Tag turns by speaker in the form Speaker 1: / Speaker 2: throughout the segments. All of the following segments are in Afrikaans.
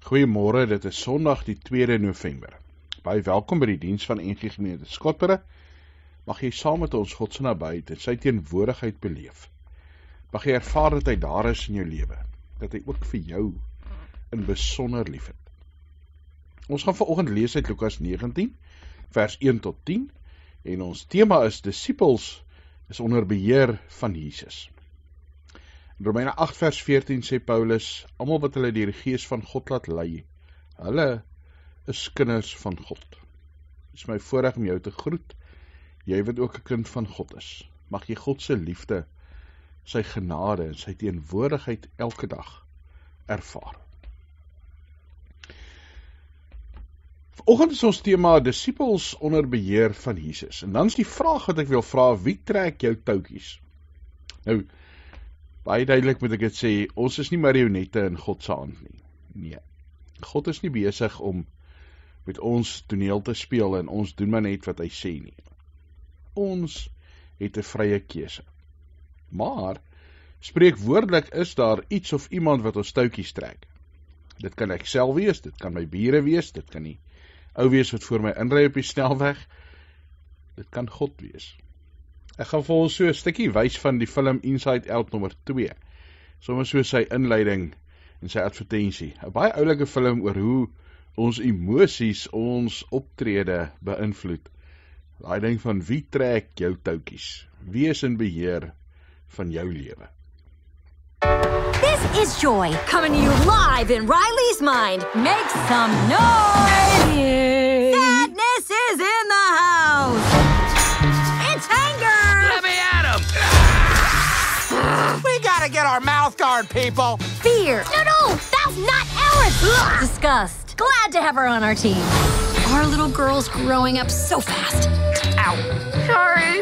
Speaker 1: Goeiemôre, dit is Sondag die 2de November. Baie welkom by die diens van NG Gemeente Skotbury. Mag jy saam met ons God se nabyheid en sy teenwoordigheid beleef. Mag jy ervaar dat hy daar is in jou lewe, dat hy ook vir jou in besonder lief het. Ons gaan vanoggend lees uit Lukas 19, vers 1 tot 10, en ons tema is disippels is onder beheer van Jesus. In Romeine 8 vers 14 sê Paulus, almal wat hulle deur die Gees van God laat lei, hulle is kinders van God. Dit is my voorreg om jou te groet, jy wat ook 'n kind van God is. Mag jy God se liefde, sy genade en sy teenwoordigheid elke dag ervaar. Vanoggend is ons tema disippels onder beheer van Jesus. En dan is die vraag wat ek wil vra, wie trek jou touwtjies? Nou, baie duidelik moet ek dit sê, ons is nie marionette in God se hand nie. Nee, God is nie besig om met ons toneel te speel en ons doen maar net wat hy sê nie. Ons het 'n vrye keuse. Maar, spreekwoordelik is daar iets of iemand wat ons touwtjies trek. Dit kan ek self wees, dit kan my bure wees, dit kan die ou wees wat voor my inry op die snelweg, dit kan God wees. Ek gaan vir ons so 'n stukkie wys van die film Inside Out nommer 2. Sommige so sy inleiding en sy advertensie. 'n Baie oulike film oor hoe ons emosies ons optrede beïnvloed. Daai ding van wie trek jou touwtjies? Wie is in beheer van jou lewe?
Speaker 2: This is Joy, coming to you live in Riley's mind. Make some noise! Sadness is in the house! It's anger!
Speaker 3: Let me at him! We gotta get our mouth guard, people!
Speaker 2: Fear! No, that's not ours! Disgust. Glad to have her on our team. Our little girl's growing up so fast. Ow. Sorry.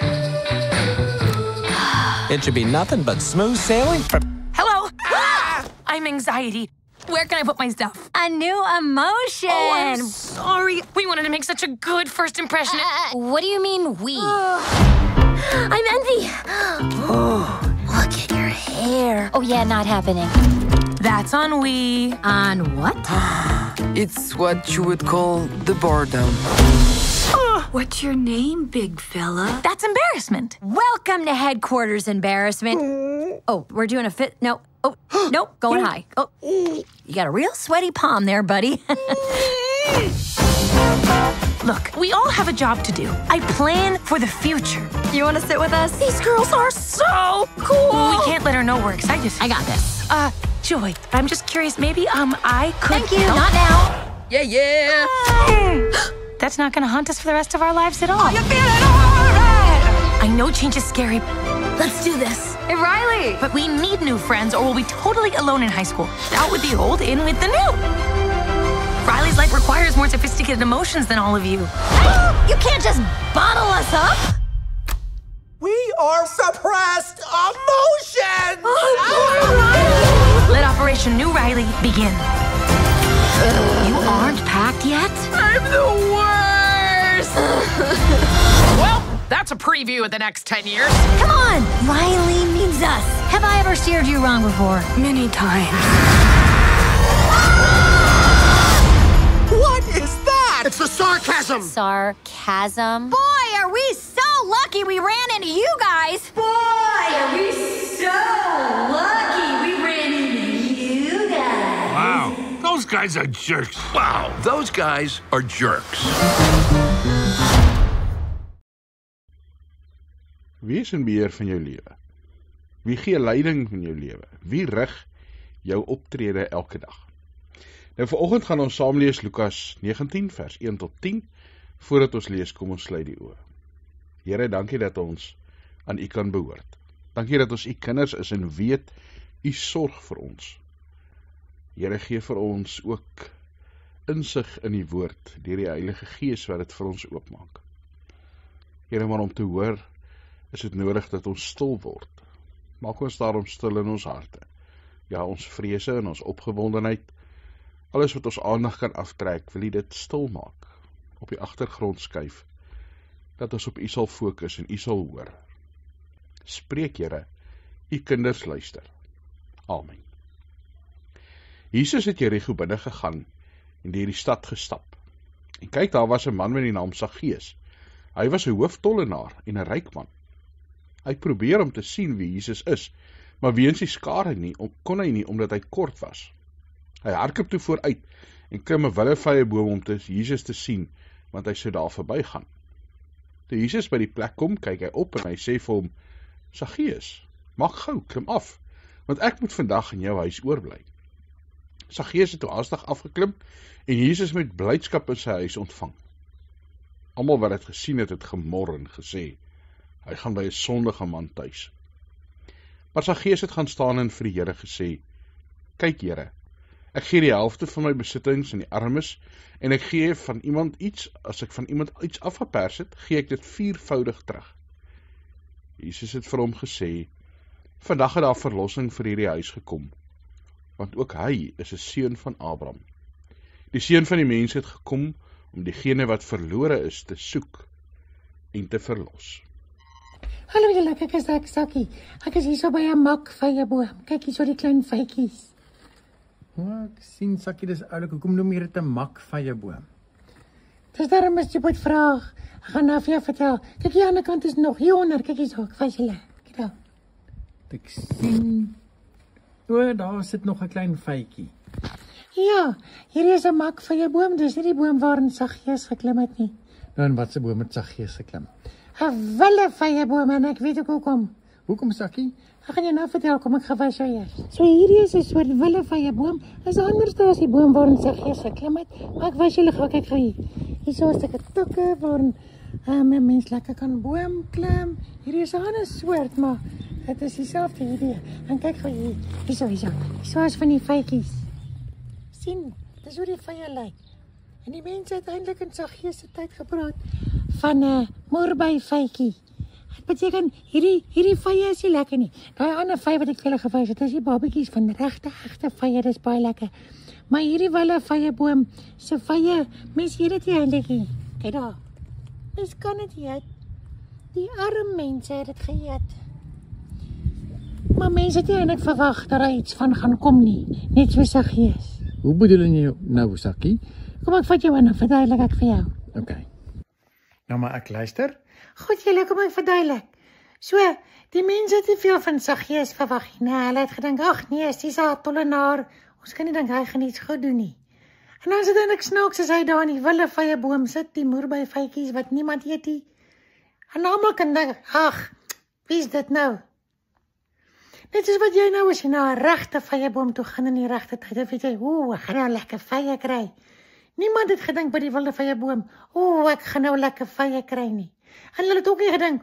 Speaker 4: It should be nothing but smooth sailing from...
Speaker 5: Hello? I'm anxiety. Where can I put my stuff?
Speaker 2: A new emotion!
Speaker 5: Oh, I'm sorry. We wanted to make such a good first impression.
Speaker 2: What do you mean, we? I'm Envy. Look at your hair. Oh, yeah, not happening.
Speaker 5: That's on we.
Speaker 2: On what?
Speaker 6: It's what you would call the bar down.
Speaker 7: What's your name, big fella?
Speaker 5: That's embarrassment.
Speaker 2: Welcome to headquarters, embarrassment. Oh, we're doing a fit. No. Oh, nope, going high. Oh, you got a real sweaty palm there, buddy.
Speaker 5: Look, we all have a job to do. I plan for the future.
Speaker 2: You want to sit with us?
Speaker 5: These girls are so cool. We can't let her know we're excited.
Speaker 2: I got this.
Speaker 5: Joy, I'm just curious, maybe, I could
Speaker 2: Thank you,
Speaker 5: help.
Speaker 2: not now.
Speaker 6: Yeah.
Speaker 5: That's not gonna haunt us for the rest of our lives at all.
Speaker 7: You feeling alright?
Speaker 5: I know change is scary,
Speaker 2: Let's do this.
Speaker 7: Hey, Riley!
Speaker 5: but we need new friends or we'll be totally alone in high school. Out with the old, in with the new. Riley's life requires more sophisticated emotions than all of you.
Speaker 2: You can't just bottle us up.
Speaker 3: We are suppressed emotions!
Speaker 5: Let Operation New Riley begin.
Speaker 2: You aren't packed yet?
Speaker 3: I'm the worst! Well, that's a preview of the next 10 years.
Speaker 2: Come on. Riley needs us. Have I ever steered you wrong before?
Speaker 7: Many times.
Speaker 3: What is that? It's the sarcasm!
Speaker 2: Sarcasm. Boy, are we so lucky we ran into you guys. Boy, are we so lucky we ran into you guys.
Speaker 8: Wow, those guys are jerks.
Speaker 9: Wow, those guys are jerks.
Speaker 1: Wie is in beheer van jou lewe? Wie gee leiding van jou lewe? Wie rig jou optrede elke dag? Nou vanoggend gaan ons saam lees Lukas 19 vers 1 tot 10. Voordat ons lees, kom ons sluit die oë. Here, dankie dat ons aan U kan behoort. Dankie dat ons U kinders is en weet U sorg vir ons. Here, gee vir ons ook insig in die woord deur die Heilige Gees wat dit vir ons oopmaak. Here, maar om te hoor is dit nodig dat ons stil word. Maak ons daarom stil in ons harte. Ja, ons vrese en ons opgewondenheid, alles wat ons aandag kan aftrek, wil U dit stil maak, op die agtergrond skuif, dat ons op U sal fokus en U sal hoor. Spreek, Here, U kinders luister. Amen. Jesus het Jerigo binne gegaan en deur die stad gestap. En kyk, daar was 'n man met die naam Saggeus. Hy was 'n hooftollenaar en 'n ryk man. Hy probeer om te sien wie Jesus is, maar weens die skare nie, kon hy nie omdat hy kort was. Hy hardloop toe vooruit en klim 'n willevyeboom om Jesus te sien, want hy sou daar verbygaan. Toe Jesus by die plek kom, kyk hy op en hy sê vir hom: Saggeus, maak gou, klim af, want ek moet vandag in jou huis oorbly. Saggeus het toe haastig afgeklim en Jesus met blydskap in sy huis ontvang. Almal wat dit gesien het, het gemor en gesê: hy gaan by 'n sondige man tuis. Maar Saggeus het gaan staan en vir die Here gesê: kyk Here, ek gee die helfte van my besittings aan die armes, en ek gee van iemand iets, as ek van iemand iets afgepers het, gee ek dit 4voudig terug. Jesus het vir hom gesê: vandag het daar verlossing vir hierdie huis gekom, want ook hy is 'n seun van Abraham. Die seun van die mens het gekom om diegene wat verlore is te soek en te verlos.
Speaker 10: Hallo julle, ek is Sakkie. Ek is hier so by 'n makvyeboom. Kyk hier so die klein vytjies.
Speaker 11: Ek sien Sakkie, dis oulik. Hoekom noem jy dit 'n makvyeboom?
Speaker 10: Dis daarom as jy moet vra. Ek gaan nou vir jou vertel. Kyk hier aan die ander kant is nog hieronder. Kyk hier so, ek wys julle. Kyk daar.
Speaker 11: Ek sien. O, daar sit nog 'n klein vytjie.
Speaker 10: Ja, hier is 'n makvyeboom. Dis nie die boom waarin Saggeus geklim het nie.
Speaker 11: Nou, en wat se boom het Saggeus geklim?
Speaker 10: 'n willevyeboom en ek weet ook hoekom.
Speaker 11: Hoekom, Sakkie?
Speaker 10: Ek gaan jou nou vertel, kom ek gewys jou eers. So hierdie is 'n soort willevyeboom. Is anders as die boom waarin Saggeus geklim het. Maar ek wys julle gou, kyk gou hier. Hier so 'n stukkie tukke waarin 'n mens lekker kan boom klim. Hierdie is 'n ander soort, maar dit is dieselfde idee. En kyk gou hier. Hier is van die vytjies. Sien, dis hoe die vye lyk. En die mense het eintlik in Saggeus se tyd gepraat van 'n moerbyvytjie. Dit beteken hierdie vye is nie lekker nie. Daai ander vye wat ek vir julle gewys het, is die babetjies van regte egte vye, dis baie lekker. Maar hierdie willevyeboom se vye, mens eet dit nie eintlik nie. Kyk daar. Mens kan dit eet. Die arme mense het dit geëet. Maar mense het nie eintlik verwag dat daar iets van gaan kom nie, net so Saggeus.
Speaker 11: Hoe bedoel jy nou, Sakkie?
Speaker 10: Kom ek vat jou in en verduidelik ek vir jou.
Speaker 11: Okay. Nou maar ek luister.
Speaker 10: Goed julle, kom ek verduidelik. So, die mense het nie veel van Saggeus verwag nie. Nee, hulle het gedink, ag nee, dis 'n tollenaar. Ons kan nie dink hy gaan iets goed doen nie. En dan is dit eintlik snaaks as hy daar in die willevyeboom sit, die moerbyvytjies wat niemand eet nie. En almal kan dink, ag, wie is dit nou? Net soos wat jy nou as jy na 'n regte vyeboom toe gaan in die regte tyd, dan weet jy, ek gaan nou lekker vye kry. Niemand het gedink by die willevyeboom, ek gaan nou lekker vye kry nie. En hulle het ook nie gedink,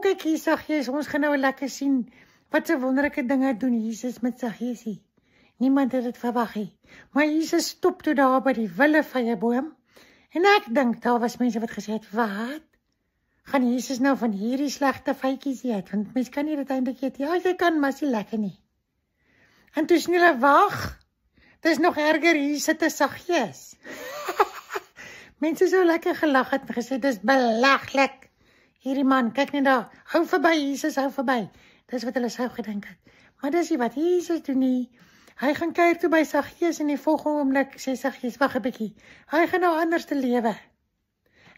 Speaker 10: kyk hier Saggeus, ons gaan nou lekker sien wat 'n wonderlike dinge doen Jesus met Saggeus. Niemand het dit verwag nie. Maar Jesus stop toe daar by die willevyeboom. En ek dink daar was mense wat gesê het, wat? Gaan Jesus nou van hierdie slegte vytjies eet? Want mens kan nie dit eintlik eet. Ja, jy kan, maar is nie lekker nie. En toe sien hulle, wag. Dis nog erger, hier sit 'n Saggeus. Mense so lekker gelag het en gesê, dis belaglik. Hierdie man, kyk net daar, hou verby, Jesus, hou verby. Dis wat hulle sou gedink het. Maar dis nie wat Jesus doen nie. Hy gaan kyk toe by Saggeus en die volgende oomblik sê Saggeus, wag 'n bietjie. Hy gaan nou anders te lewe.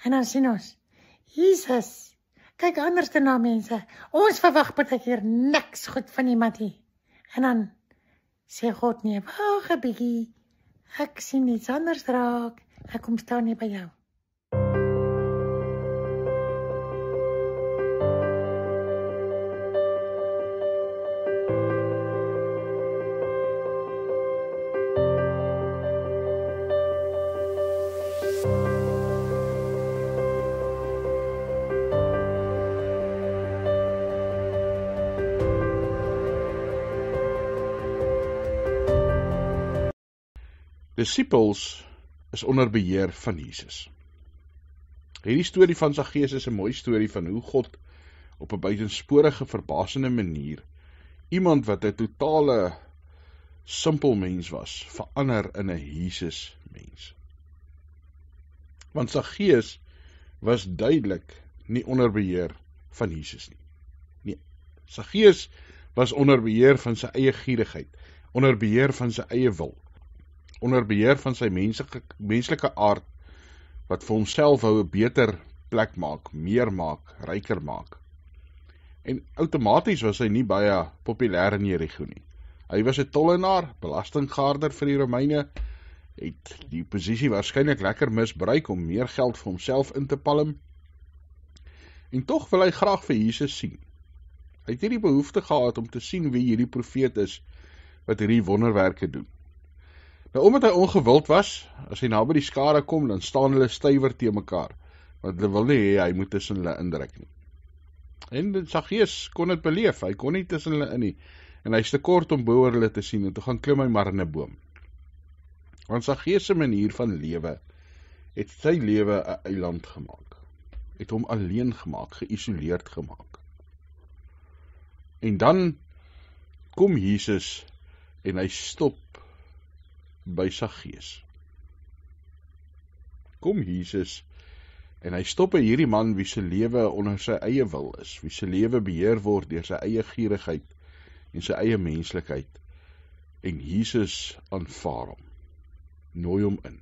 Speaker 10: En dan sien ons, Jesus, kyk anders te na mense. Ons verwag partykeer niks goed van iemand nie. En dan sê God nee, wag 'n bietjie. Ek sien iets anders raak. Ek kom staan hier by jou.
Speaker 1: Disippels is onder beheer van Jesus. Hierdie storie van Saggeus is 'n mooi storie van hoe God op 'n buitensporige, verbasende manier iemand wat 'n totale simpel mens was, verander in 'n Jesus mens. Want Saggeus was duidelik nie onder beheer van Jesus nie. Nee, Saggeus was onder beheer van sy eie gierigheid, onder beheer van sy eie wil. onder beheer van sy menslike aard, wat vir homself wou 'n beter plek maak, meer maak, ryker maak. En outomaties was hy nie baie populêr in Jerigo nie. Hy was 'n tollenaar, belastinggaarder vir die Romeine, het die posisie waarskynlik lekker misbruik om meer geld vir homself in te palm. En tog wil hy graag vir Jesus sien. Hy het hierdie behoefte gehad om te sien wie hierdie profeet is, wat hierdie wonderwerke doen. Nou, omdat hy ongewild was, as hy na by die skare kom, dan staan hulle stywer te mekaar, want hulle wil nie hê hy moet tussen hulle indruk nie. En Saggeus kon dit beleef, hy kon nie tussen hulle in nie, en hy is te kort om bo oor hulle te sien, en toe gaan klim hy maar in 'n boom. Want Saggeus se manier van lewe, het sy lewe 'n eiland gemaak, het hom alleen gemaak, geïsoleerd gemaak. En dan kom Jesus, en hy stop by Saggeus. Kom Jesus, en hy stop by hierdie man wie se lewe onder sy eie wil is, wie se lewe beheer word deur sy eie gierigheid en sy eie menslikheid, en Jesus aanvaar hom, nooi hom in.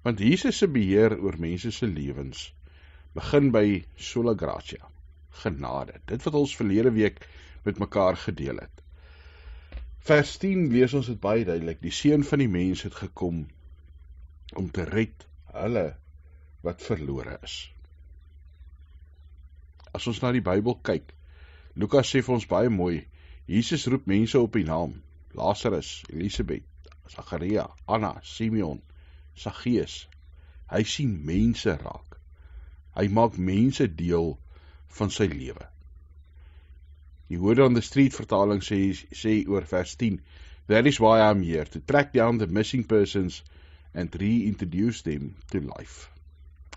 Speaker 1: Want Jesus se beheer oor mense se lewens begin by sola gratia, genade, dit wat ons verlede week met mekaar gedeel het. Vers 10 lees ons dit baie duidelik, die Seun van die mens het gekom om te red hulle wat verlore is. As ons na die Bybel kyk, Lukas sê vir ons baie mooi, Jesus roep mense op die naam, Lazarus, Elisabeth, Zachariah, Anna, Simeon, Saggeus. Hy sien mense raak. Hy maak mense deel van sy lewe. Die Word on the Street vertaling sê oor vers 10, that is why I'm here, to track down the missing persons and reintroduce them to life.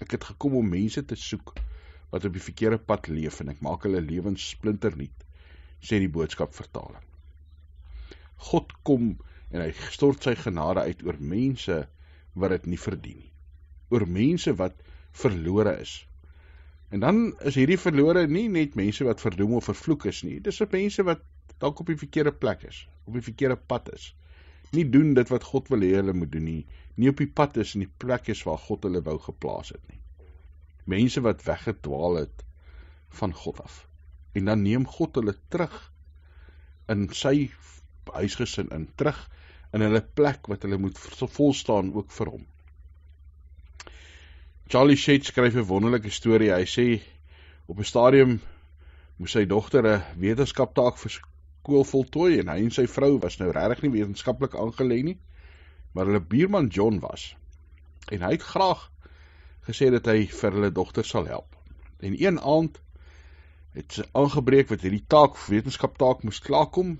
Speaker 1: Ek het gekom om mense te soek wat op die verkeerde pad leef, en ek maak hulle lewens splinternuut, sê die boodskapvertaling. God kom en hy stort sy genade uit oor mense wat dit nie verdien nie, oor mense wat verlore is. En dan is hierdie verlore nie net mense wat verdoem of vervloek is nie, dis ook mense wat dalk op die verkeerde plek is, op die verkeerde pad is, nie doen dit wat God wil hê hulle moet doen nie, nie op die pad is en die plek is waar God hulle wou geplaas het nie. Mense wat weggedwaal het van God af. En dan neem God hulle terug in sy huisgesin in, terug in hulle plek wat hulle moet volstaan ook vir hom. Charlie Shade skryf 'n wonderlike storie. Hy sê, op 'n stadium moes sy dogter 'n wetenskaptaak vir skool voltooi, en hy en sy vrou was nou regtig nie wetenskaplik aangelê nie, maar hulle buurman John was. En hy het graag gesê dat hy vir hulle dogter sal help. En een aand het sy aangebreek wat hierdie wetenskaptaak moes klaarkom,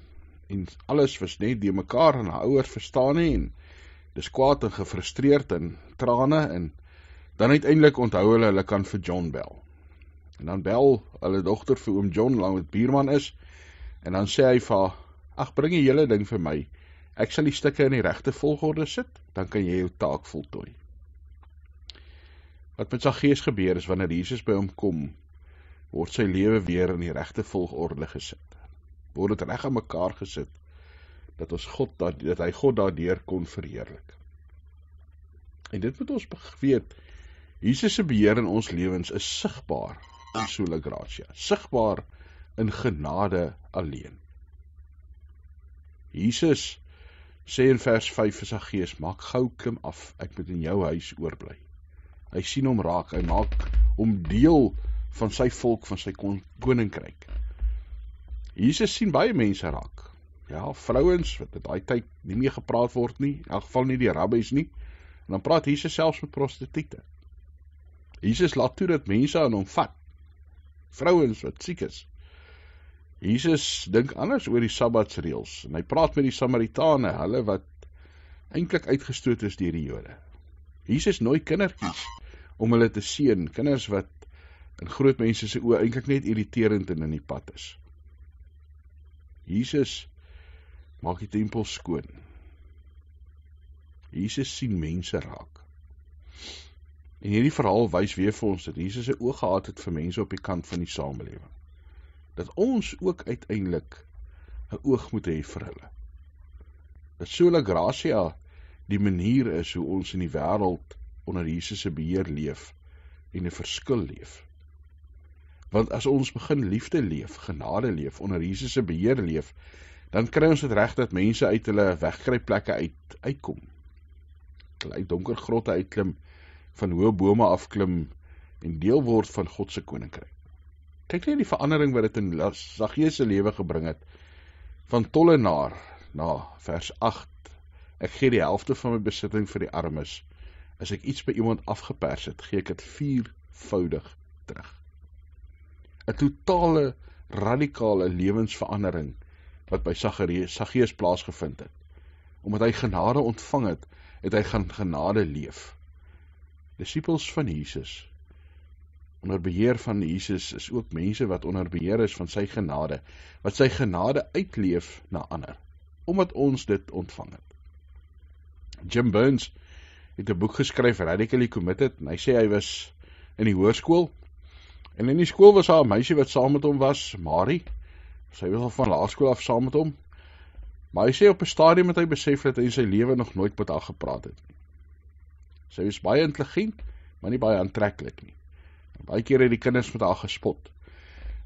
Speaker 1: en alles was net die mekaar, en haar ouers verstaan nie, en dis kwaad en gefrustreerd en trane, en dan uiteindelik onthou hulle kan vir John bel. En dan bel hulle dogter vir oom John, lang wat buurman is, en dan sê hy vir haar, ag, bring die hele ding vir my, ek sal die stukke in die regte volgorde sit, dan kan jy jou taak voltooi. Wat met Saggeus gebeur is, wanneer Jesus by hom kom, word sy lewe weer in die regte volgorde gesit. Word dit reg aan mekaar gesit, dat hy God daardeur kon verheerlik. En dit moet ons weet, Jesus se beheer in ons lewens is sigbaar in sola gratia, sigbaar in genade alleen. Jesus sê in vers 5 vir Saggeus, maak gou klim af, ek moet in jou huis oorbly. Hy sien hom raak, hy maak hom deel van sy volk, van sy koninkryk. Jesus sien baie mense raak. Ja, vrouens, wat in daai tyd nie meer gepraat word nie, in elk geval nie die rabbies nie, en dan praat Jesus selfs met prostituie. Jesus laat toe dat mense aan hom vat, vrouens wat siek is. Jesus dink anders oor die sabbatsreëls, en hy praat met die Samaritane, hulle wat eintlik uitgestoot is deur die Jode. Jesus nooi kindertjies om hulle te seën, kinders wat in groot mense se oë eintlik net irriterend en in die pad is. Jesus maak die tempel skoon. Jesus sien mense raak. En hierdie verhaal wys weer vir ons dat Jesus 'n oog gehad het vir mense op die kant van die samelewing. Dat ons ook uiteindelik 'n oog moet hê vir hulle. dat sola gratia die manier is hoe ons in die wêreld onder Jesus se beheer leef en 'n verskil leef. Want as ons begin liefde leef, genade leef, onder Jesus se beheer leef, dan kry ons dit reg dat mense uit hulle wegkruipplekke uitkom. Hulle uit donker grotte uitklim, van hoë bome afklim en deel word van God se koninkryk. Kyk net die verandering wat dit in Saggeus se lewe gebring het, van tollenaar na vers 8. Ek gee die helfte van my besitting vir die armes. As ek iets by iemand afgepers het, gee ek dit 4voudig terug. 'n Totale, radikale lewensverandering wat by Saggeus plaasgevind het. Omdat hy genade ontvang het, het hy gaan genade leef. Disippels van Jesus, onder beheer van Jesus, is ook mense wat onder beheer is van sy genade, wat sy genade uitleef na ander, omdat ons dit ontvang het. Jim Burns het 'n boek geskryf, Radically Committed, en hy sê hy was in die hoërskool, en in die skool was daar 'n meisie wat saam met hom was, Marie, sy was al van laerskool af saam met hom, maar hy sê op 'n stadium het hy besef dat hy in sy lewe nog nooit met haar gepraat het nie. Sy was baie intelligent, maar nie baie aantreklik nie. En baie keer het die kinders met haar gespot.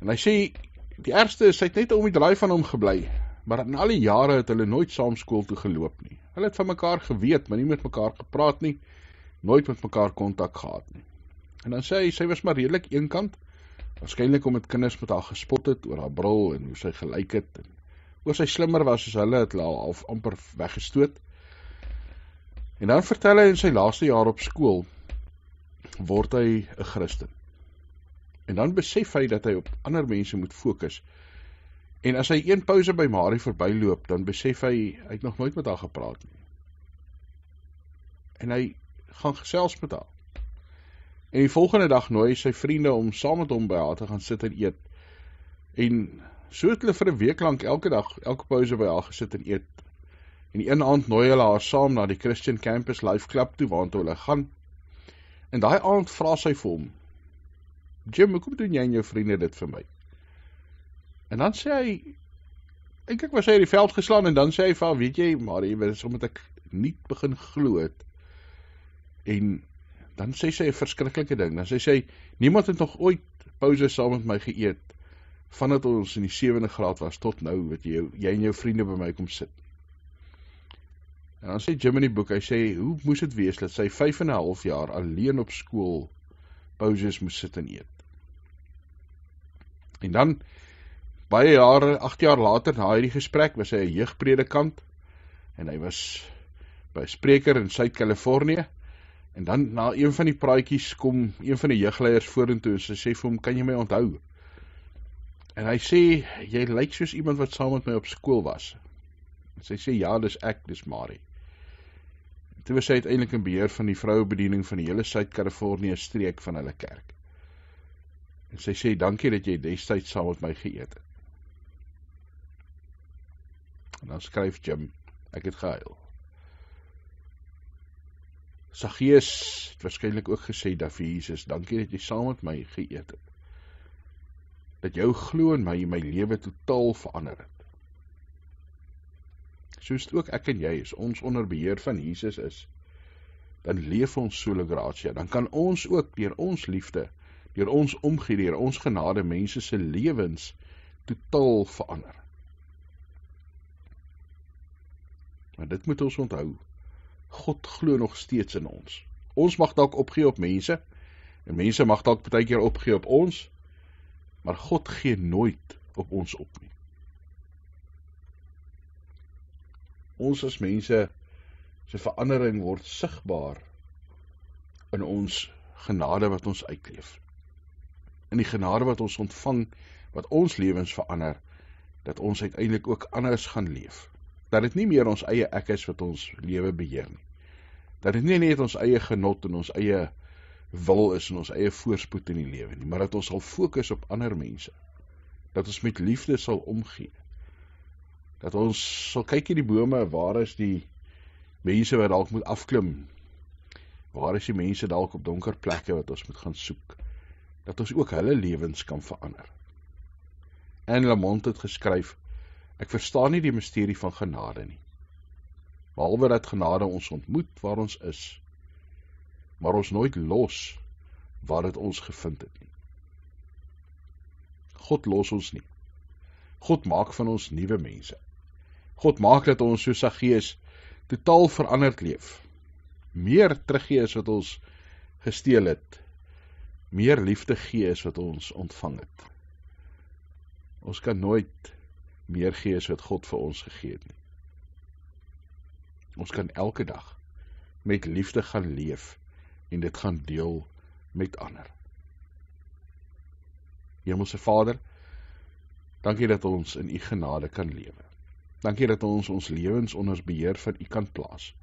Speaker 1: En hy sê, die ergste is, sy het net om die draai van hom gebly, maar in al die jare het hulle nooit saam skool toe geloop nie. Hulle het van mekaar geweet, maar nie met mekaar gepraat nie, nooit met mekaar kontak gehad nie. En dan sê hy, sy was maar redelik eenkant, waarskynlik omdat kinders met haar gespot het oor haar bril en hoe sy gelyk het, en hoe sy slimmer was as hulle, het hulle al amper weggestoot. En dan vertel hy in sy laaste jaar op skool, word hy 'n Christen. En dan besef hy dat hy op ander mense moet fokus. En as hy een pouse by Marie verbyloop, dan besef hy het nog nooit met haar gepraat nie. En hy gaan gesels met haar. En die volgende dag nooi hy sy vriende om saam met hom by haar te gaan sit en eet. En so het hulle vir 'n week lank elke dag, elke pouse by haar gesit en eet. En die een aand nooi hulle haar saam na die Christian Campus Life Club toe, waartoe hulle gaan. En daai aand vra sy vir hom, Jim, hoekom doen jy en jou vriende dit vir my? En dan sê hy, eintlik was hy in die veld geslaan, en dan sê hy vir haar, weet jy, Marie, dit is omdat ek nie begin glo het. En dan sê sy 'n verskriklike ding, dan sê sy, niemand het nog ooit pouse saam met my geëet, vandat ons in die 7de graad was, tot nou, wat jy en jou vriende by my kom sit. En dan sê Jim in die boek, hy sê, hoe moes dit wees, dat sy 5,5 jaar alleen op skool pauses moes sit en eet. En dan, baie jare, 8 jaar later, na hierdie gesprek, was hy 'n jeugpredikant, en hy was by 'n spreker in Suid-Kalifornië, en dan, na een van die praatjies, kom een van die jeugleiers vorentoe, en sy sê vir hom, kan jy my onthou? En hy sê, jy lyk soos iemand wat saam met my op skool was. En sy sê, ja, dis ek, dis Marie. En toe was sy uiteindelik in beheer van die vrouebediening van die hele Suid-Kalifornië streek van hulle kerk. En sy sê, dankie dat jy destyds saam met my geëet het. En dan skryf Jim, ek het gehuil. Saggeus het waarskynlik ook gesê dat vir Jesus, dankie dat jy saam met my geëet het. Dat jou glo in my lewe totaal verander het. Soos ook ek en jy, as ons onder beheer van Jesus is, dan leef ons sola gratia, dan kan ons ook deur ons liefde, deur ons omgee, deur ons genade, mense se lewens totaal verander. Maar dit moet ons onthou, God glo nog steeds in ons. Ons mag dalk opgee op mense, en mense mag dalk baie keer opgee op ons, maar God gee nooit op ons op nie. Ons as mense, se verandering word sigbaar in ons genade wat ons uitleef. In die genade wat ons ontvang, wat ons lewens verander, dat ons uiteindelik ook anders gaan leef. Dat dit nie meer ons eie ek is wat ons lewe beheer nie. Dat dit nie net ons eie genot en ons eie wil is en ons eie voorspoed in die lewe nie, maar dat ons sal fokus op ander mense. Dat ons met liefde sal omgee. Dat ons sal kyk in die bome, waar is die mense wat dalk moet afklim? Waar is die mense dalk op donker plekke wat ons moet gaan soek? Dat ons ook hulle lewens kan verander. En Lamont het geskryf, ek verstaan nie die misterie van genade nie. behalwe dat genade ons ontmoet waar ons is, maar ons nooit los waar dit ons gevind het nie. God los ons nie. God maak van ons nuwe mense. God maak dat ons soos Saggeus totaal veranderd leef. Meer teruggee as wat ons gesteel het. Meer liefde gee as wat ons ontvang het. Ons kan nooit meer gee as wat God vir ons gegee het nie. Ons kan elke dag met liefde gaan leef en dit gaan deel met ander. Hemelse Vader, dankie dat ons in U genade kan lewe. Dankie dat ons lewens onder beheer van U kan plaas.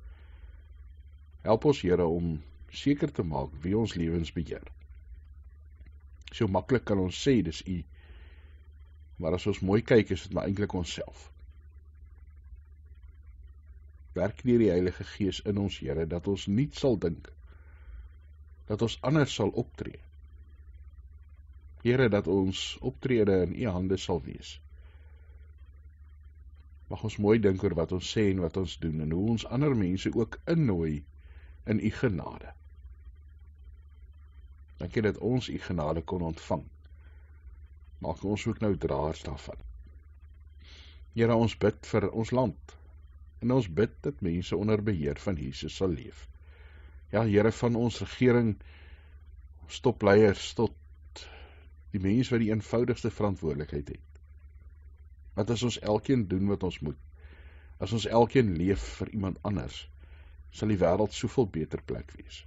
Speaker 1: Help ons, Here, om seker te maak wie ons lewens beheer. So maklik kan ons sê, dis U, maar as ons mooi kyk, is dit maar eintlik onsself. Werk deur die Heilige Gees in ons, Here, dat ons nie sal dink, dat ons anders sal optree. Here, dat ons optrede in U hande sal wees. Mag ons mooi dink oor wat ons sê en wat ons doen, en hoe ons ander mense ook innooi in U genade. Dankie dat ons U genade kon ontvang. Maak ons ook nou draers daarvan. Here, ons bid vir ons land, en ons bid dat mense onder beheer van Jesus sal leef. Ja, Here, van ons regering, ons topleiers tot die mense wat die eenvoudigste verantwoordelikheid het. Want as ons elkeen doen wat ons moet, as ons elkeen leef vir iemand anders, sal die wêreld soveel beter plek wees.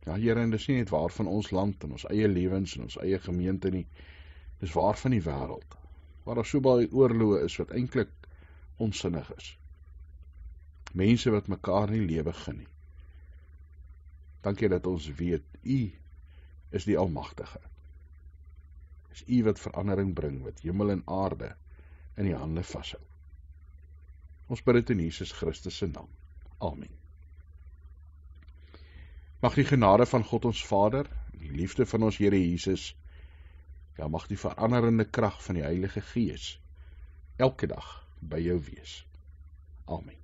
Speaker 1: Ja, Here, en dis nie net waar van ons land en ons eie lewens en ons eie gemeente nie, dis waar van die wêreld, waar daar so baie oorloë is wat eintlik onsinnig is. Mense wat mekaar nie lewe gun nie. Dankie dat ons weet, U is die Almagtige. Dis U wat verandering bring, wat hemel en aarde in die hande vashou. Ons bid dit in Jesus Christus se naam. Amen. Mag die genade van God ons Vader, die liefde van ons Here Jesus, ja, mag die veranderende krag van die Heilige Gees elke dag by jou wees. Amen.